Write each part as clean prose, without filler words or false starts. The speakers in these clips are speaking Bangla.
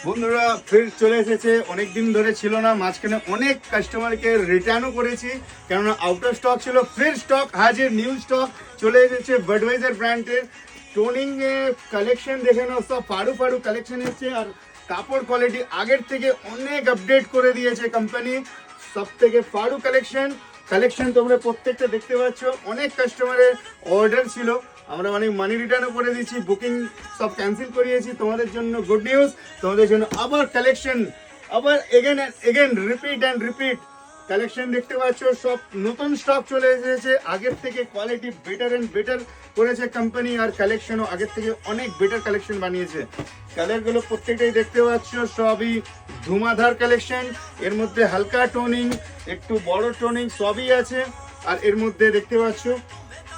বন্ধুরা ফির চলে এসেছে, অনেক দিন ধরে ছিল না, মাঝখানে অনেক কাস্টমারকে রিটার্নও করেছি কেননা আউট অফ স্টক ছিল। ফির স্টক হাজির, নিউ স্টক চলে এসেছে বাডওয়াইজার ব্র্যান্ডের। টোনিং কালেকশন দেখে নাও, সব ফাড়ু ফাড়ু কালেকশন এসেছে। আর কাপড় কোয়ালিটি আগের থেকে অনেক আপডেট করে দিয়েছে কোম্পানি। সব থেকে ফাড়ু কালেকশন তোমরা প্রত্যেকটা দেখতে পাচ্ছ। অনেক কাস্টমারের অর্ডার ছিল, আমরা অনেক মানি রিটার্নও করে দিচ্ছি, বুকিং সব ক্যান্সেল করিয়েছি। তোমাদের জন্য গুড নিউজ, তোমাদের জন্য আবার কালেকশন, আবার এগেন রিপিট কালেকশন দেখতে পাচ্ছ। সব নতুন স্টক চলে এসেছে, আগের থেকে কোয়ালিটি বেটার অ্যান্ড বেটার করেছে কোম্পানি। আর কালেকশনও আগের থেকে অনেক বেটার কালেকশন বানিয়েছে। কালারগুলো প্রত্যেকটাই দেখতে পাচ্ছ, সবই ধুমাধার কালেকশন। এর মধ্যে হালকা টোনিং, একটু বড় টোনিং সবই আছে। আর এর মধ্যে দেখতে পাচ্ছ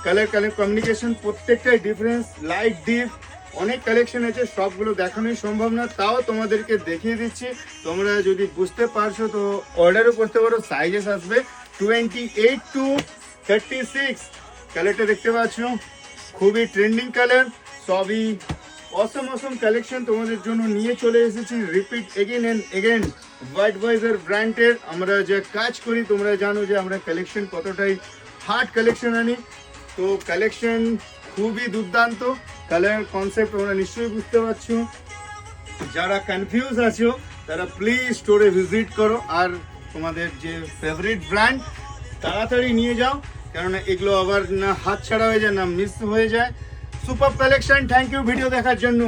কালার কমিউনিকেশন প্রত্যেকটাই ডিফারেন্স, লাইট ডিপ, অনেক কালেকশন আছে। সবগুলো দেখানোই সম্ভব না, তাও তোমাদেরকে দেখিয়ে দিচ্ছি। তোমরা যদি বুঝতে পারছো তো অর্ডারও করতে পারো। সাইজেস আসবে 28 to 36। কালারটা দেখতে পাচ্ছ, খুবই ট্রেন্ডিং কালার, সবই অসম কালেকশন তোমাদের জন্য নিয়ে চলে এসেছি। রিপিট এগেন বাডওয়াইজার ব্র্যান্ডের আমরা যে কাজ করি, তোমরা জানো যে আমরা কালেকশন কতটাই হার্ড কালেকশন আনি। তো কালেকশন খুবই দুর্দান্ত, কালার কনসেপ্ট তোমরা নিশ্চয়ই বুঝতে পারছো। যারা কনফিউজ আছো তারা প্লিজ স্টোরে ভিজিট করো। আর তোমাদের যে ফেভারিট ব্র্যান্ড তাড়াতাড়ি নিয়ে যাও, কেননা এগুলো আবার না হাত ছাড়া হয়ে যায়, না মিস হয়ে যায়। Super collection, thank you video দেখার জন্য।